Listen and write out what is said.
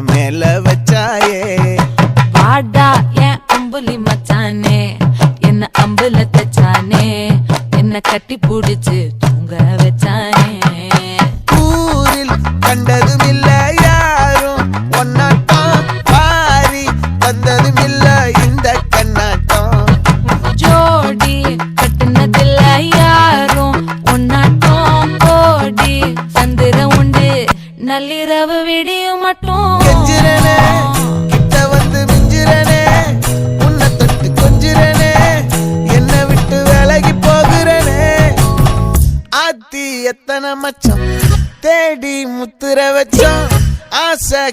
மேல வச்சாயே வாடா என் அம்புலி மச்சானே என்ன அம்புல தச்சானே என்ன கட்டி புடிச்சு தூங்க வச்சானே ஊரில் கண்டதும் இல்ல யாரும் ஒன்னாட்டம் பாரி வந்ததும் இல்ல இந்த கண்ணாட்டம் ஜோடி கட்டுனதில்ல யாரும் ஒன்னாட்டம் கோடி சந்திர உண்டு நள்ளிரவு விடியும் மட்டும் கெஞ்சிரனே கிட்ட வந்து மிஞ்சிரனே உன்னை தொட்டு கொஞ்சிரனே என்ன விட்டு விலகி போகிறனே ஆத்தி எத்தனை மச்சம் தேடி முத்துற வச்சோம் ஆசை